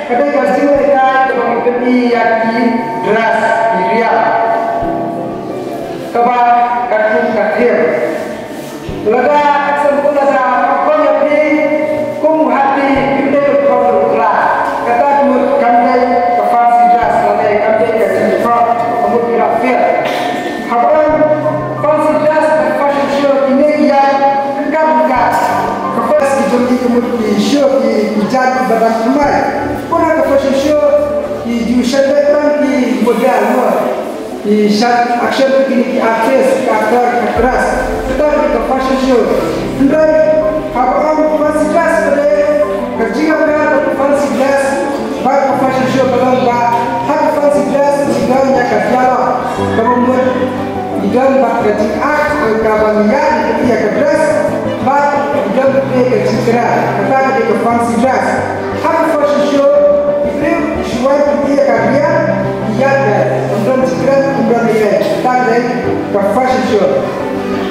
Kadang kasih mereka mengikuti yakin deras diriam. Kabar kakung kakir. Lega sempurna dah kau jadi kum hati kita berkorban keras. Kata mut kandai kafar sidas kandai kandai kasih kau kamu tidak fair. Habaran kafar sidas kafar show ini yang enggak kafar sejati kemudian show di jadi barang kemai. Pernah kafar show di jualan di modal mah. Di saat action begini artis, aktor, aktris, tetapi ke fashion show. Andai orang fancy dress pada kerja berada fancy dress, baik fashion show belum bah, hak fancy dress tiganya kerjala, kemudian tiga bah kerja akt, kabangan ketika kedress, baik tiga kerja kerja, tetapi ke fancy dress, hak fashion show itu sesuai ketika kerja. Yada, untuk segera untuk dia, tak ada fashion show.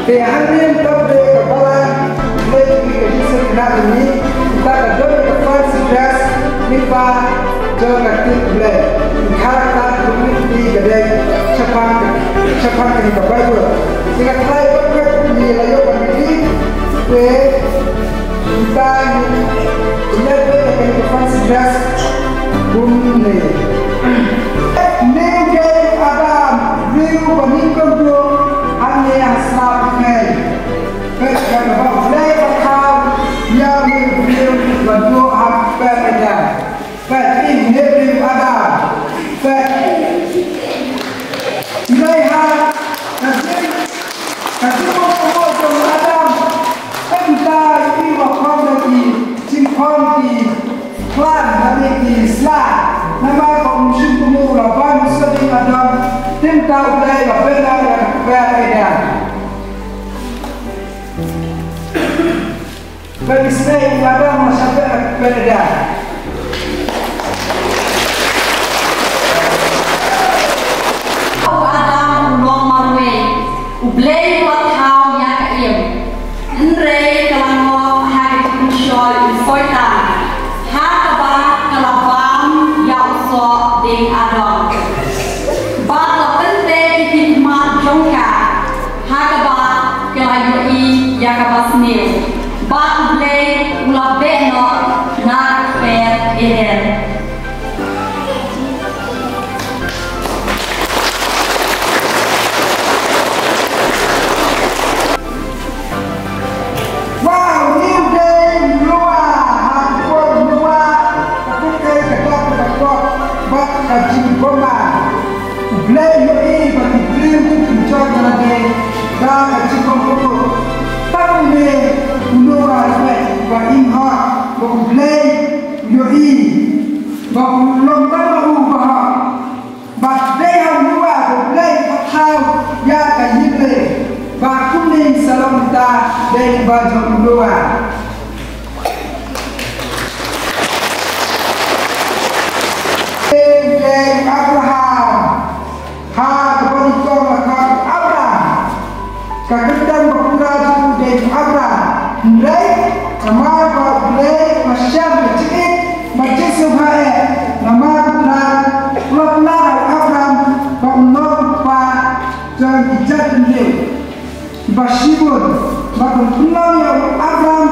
Tiada top deh kepala, lagi kerja sekarang ini, tak ada fashion dress, nipa, jauh aktif boleh. Karakter komedi kedai, cepat ini kebayu. Jika saya berkat di layar komedi, kita lihat dengan fashion dress, bunyi. Nengke Adam, riu pemikir tu, hanya yang selap ini. Kerja bahawa mereka tahu yang riu berdua apa saja. Ini riu Adam. Lihat, kasih pokok tu Adam. Entah ini wakam lagi, simpon di klan lagi Islam. Nama komisi pemula bangsa di Adam tentang budaya benar dan berbeda. Bagi saya Adam masyarakat berbeda. Adam ulong marwe, ublei wathau yang kaim. Henry kelangok hari kunsyol infoitan. Ding Adam. Bala pente di mat jongka. Hagaba kelayoi yakabasnil. Bat blay ulabeno nak per eren. Wow, new day, luar, hardcore luar, tapi kedok. Bak kaji bomba, blay yoi bagi blim kuncor nanti, dah kaji komputer, tahu ni ulua lepas, bak inhar, bak blay yoi, bak lomba ubah, bak blay ulua, bak blay patau ya kaji blay, bak kuning salam kita blay baju ulua. Abraham, ha kepada kau makan Abraham. Kakitang berkuraju dari Abraham. Mulai kamar mulai masyam kecil, macam subhai. Nama Tuhan, pulang Abraham, bangun pa, jangan ijat dia. Basibun, bangun pulang yang Abraham.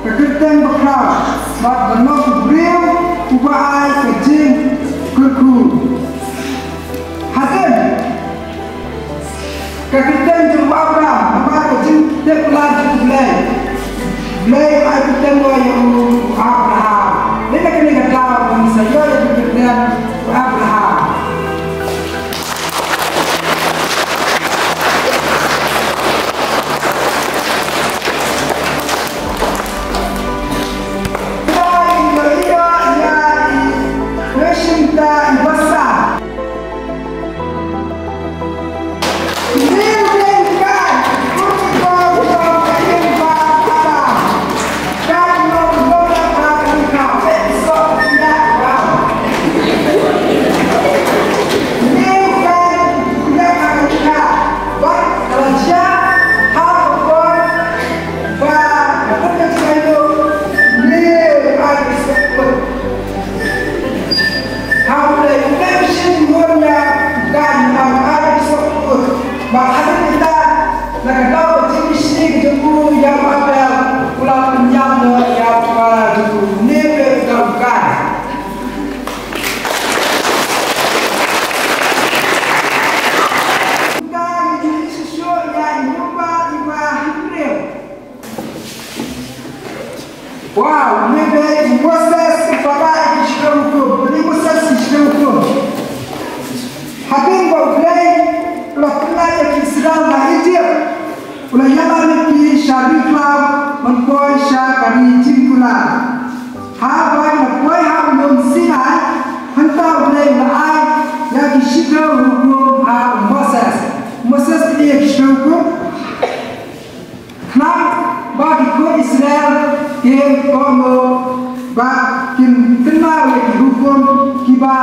Kakitang berkuraju, bangun beriu, ubahai kecil. Kuku Hasan Kapitan Jumbo Abraham apa kecil tepulan Blay Kapitan yang Abraham ini kena kata saya yang Kapitan Abraham Nima hukum kiba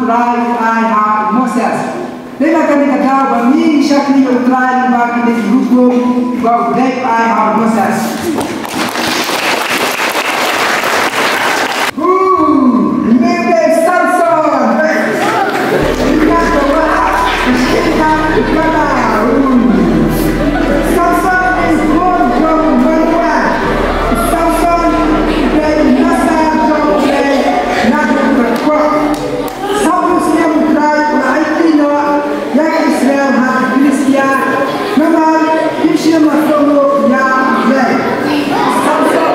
try ha Moses. Lena kami kata bagi syakli try bagi di hukum kiba dek ha Moses. Maybe Samson. Kita coba kita kita Samson is born from Maria. Samson dari Nasa dari Nasa berkuat. Seharusnya mulai itu yang Israel hati Kristian. Memang Islam masuk yang lain. Samson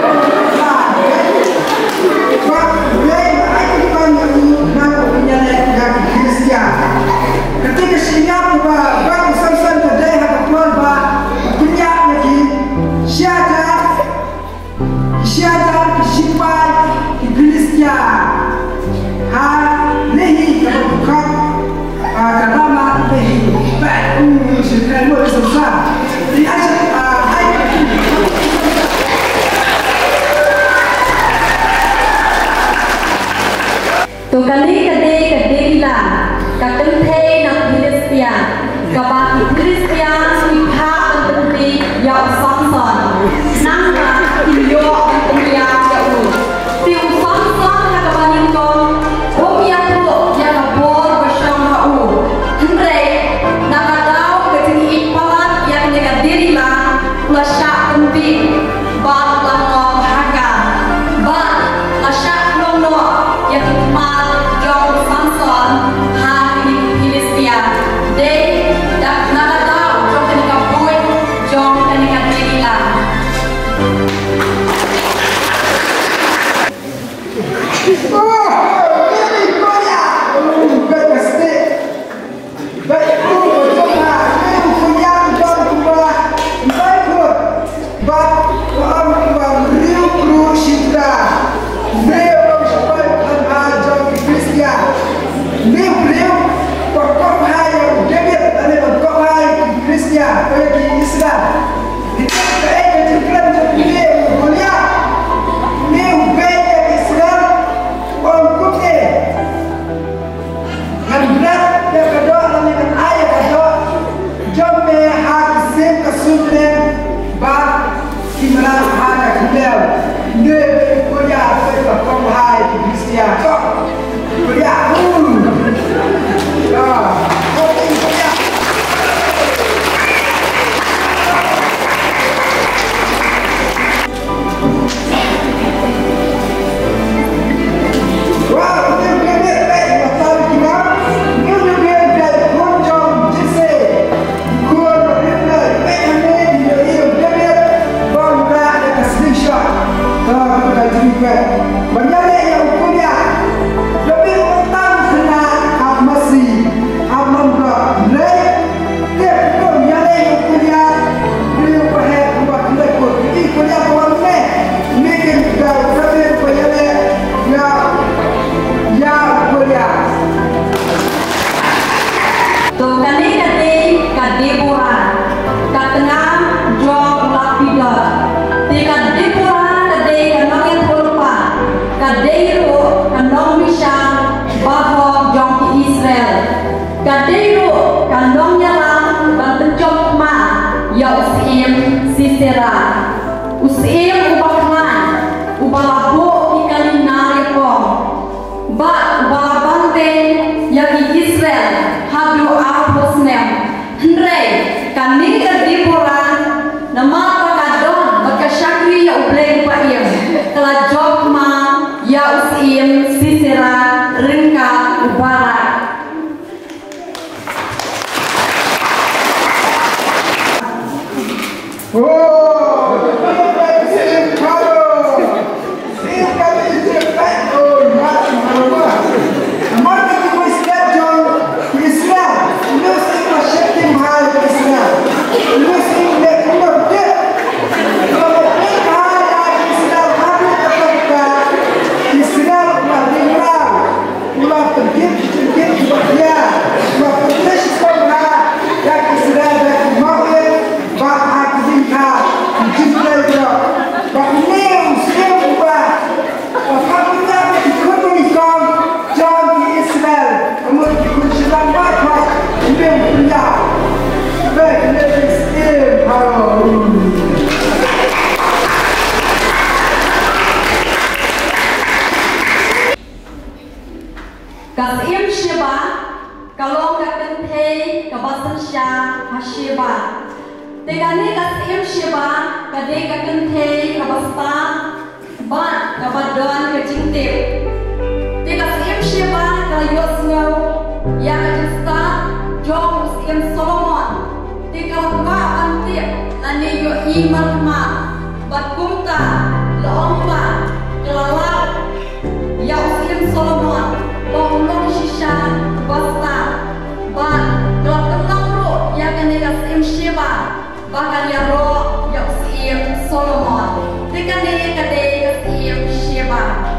ketika siap bahwa Samson kedai hadapan bahwa punya lagi syahadat sipai Kristian lehi kebukat karena lehi baik sekarang boleh selesai di Tukali kedai lah, kadang thay nak Kristian, kabaki Kristian suika penting yang Samson, nangka iyo penting yang jauh. Tiung Samson kabani kong, homiak tu yang kabor bersama hau. Henry nakadau ketinggi ipalat yang dekat diri lah, lasyak penting, bat lah ngom haga, bat lasyak nono yang mal jauh Samson hari Filistia. Day dak nakadau jauh kenika boy, jauh kenika diri lah. Usia ubahlan, ubalabo ikali nari pom, ba ubalabante yagi Israel hablu arposnem, Henry kani kadipuran nama pakadon bakasyakri ya ubleng paiem, kelajok ma ya usim Sisera ringka ubara. Kasim Shiba, Kalong Kakente, Kabasan Shah, Hashiba. Tegane Kasim Shiba, Kade Kakente, Kabasta, Ba, Kabadon, Kajintip. Kasim Shiba, Kalayosno, Yakajista, Jom Muslim Solomon. Tekalwa Antip, Lani Yo Iman Ma, Bakumta, Lomba, Kelawak, Ya Muslim Solomon. Long Shisha, Basta, Ban, Glokro, Yakane Shiba, Bakariaro, Yosim Solomon, Tikane Kade Shiba.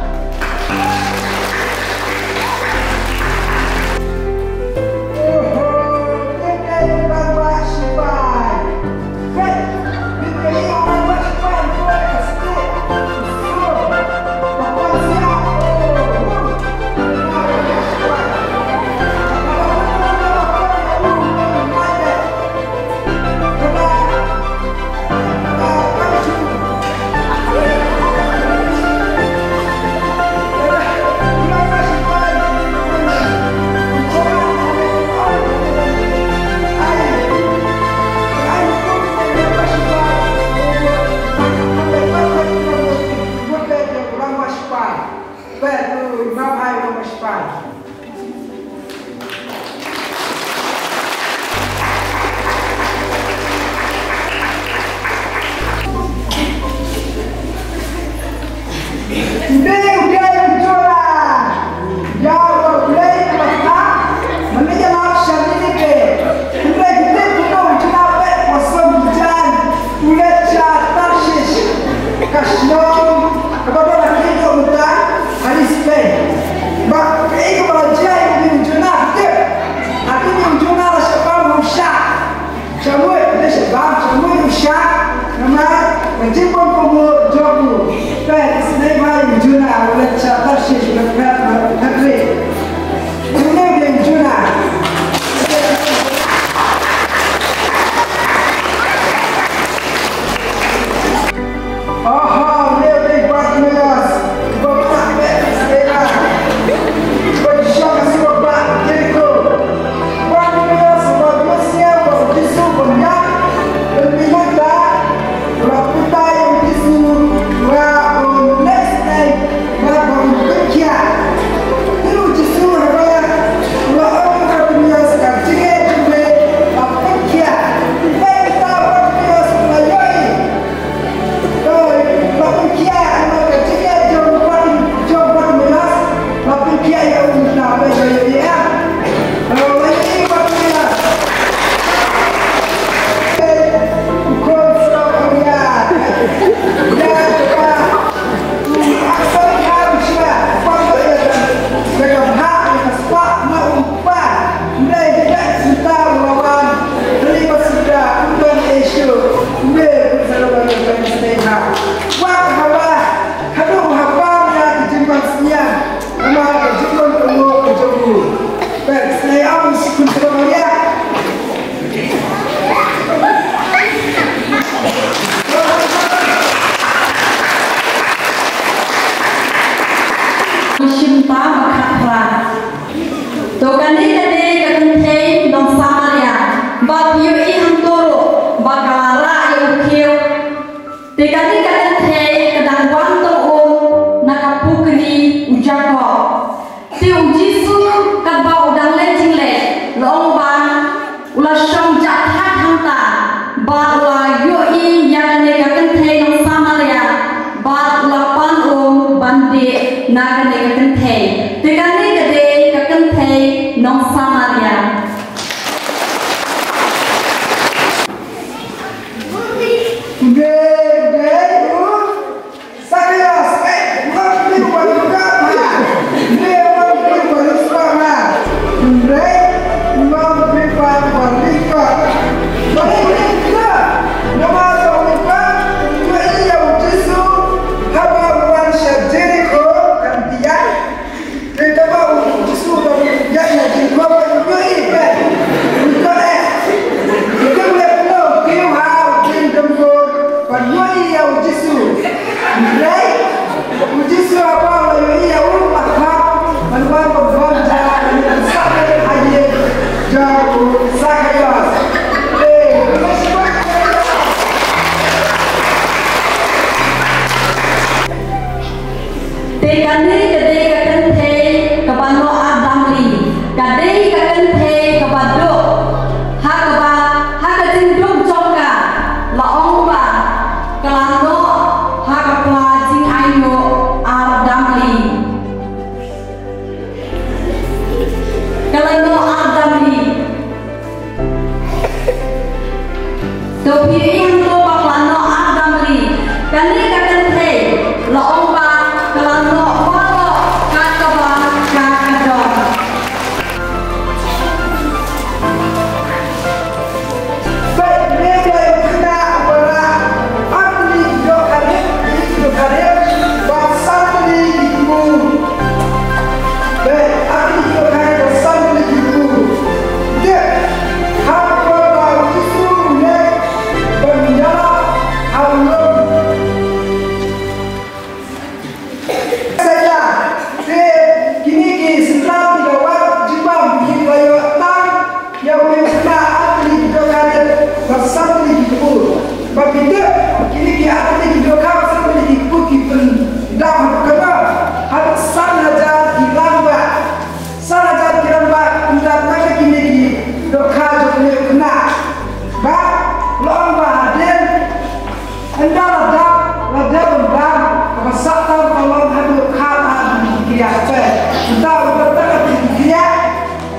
entah berapa dia,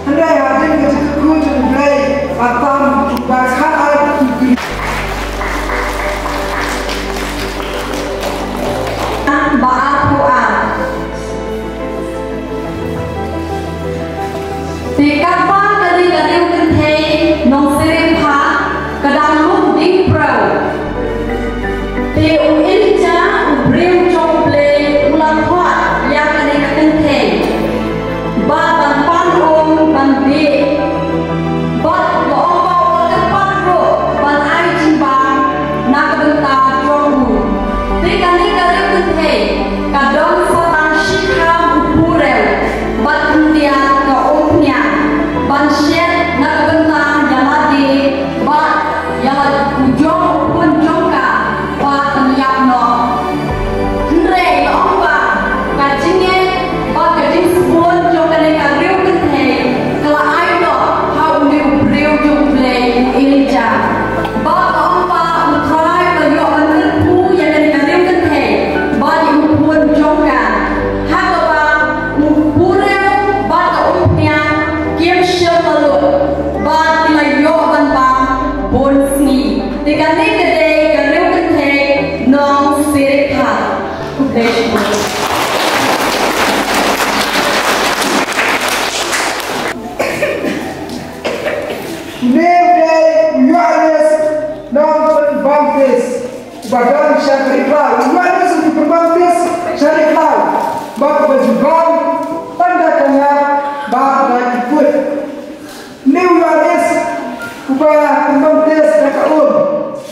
hendak hadir ke situ mulai atau bahkan ada thì các bác đã đi gần yêu kinh thế nông sĩ phá cả đang lúc đính bầu thì ít giá riêng trong lề ulang thoát yang ada di kinh thế ba bàn pan ôm bàn bia bàn bỏ vào cái pan ro bàn ai chim bàn nak bentar jomu thì cả đi gần yêu kinh thế cả đông sa tan shikam upurel bàn dia ka omnya ban syed nak bentang jaladi ba yang ujung pun jongka ba tanyap no ndre long ba kacingnya ba kacing sepun jongka ne ka riu kenthe kala ai no ha uni riu jong play ilja ba long ba utrai ba yo an pu yang ne ka riu kenthe ba di pun jongka ha ba pu riu ba ka umnya kiếm siêu talo ba tilay yo ban ba bon sni te kani kede kareu kenthe nong sire kha udesh badan syarikat, mana satu perbangkis syarikat, bak berjuang, tanda tanya, bak ikut. New Year's, ubah perbangkis dekat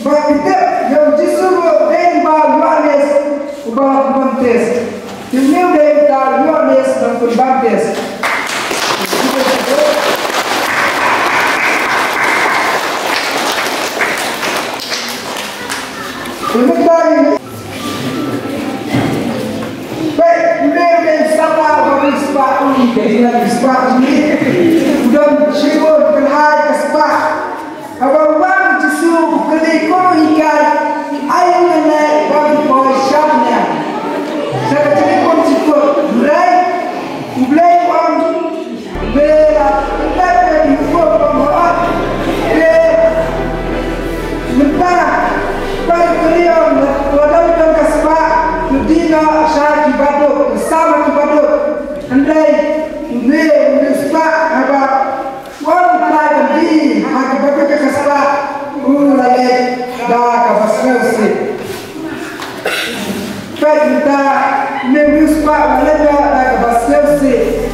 bak kita yang disuruh dan bak Year's, ubah perbangkis. New Day dan Year's dan perbangkis. Kemudian, baik, kemudian sama bagi sebab ini, jadi sebab ini, dan syukur kelihai ke sebab, abang jisu kelikor ikan, air naik bagi posyamnya. Saya jadi pun syukur, mulai orang bela, tak ada syukur pembawa, mentah. Baik beliau wadam kasba dina syar kibaduk sama kibaduk andai nisba aba wan trai di hak kibaduk kasba ulai da kafasrasi baik kita nisba walaga da kafasrasi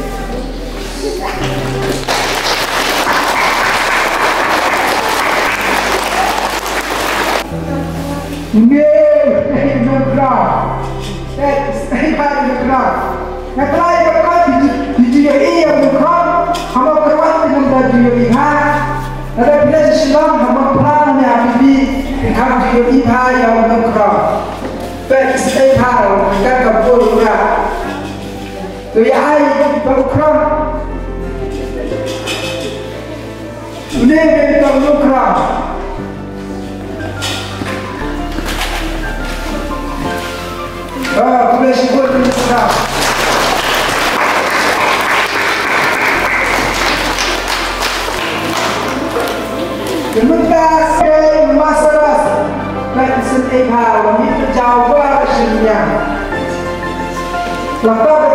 boleh sebut dengan Kemudian saya masalah nak sentuh hal ini terjawab sebenarnya. Lepas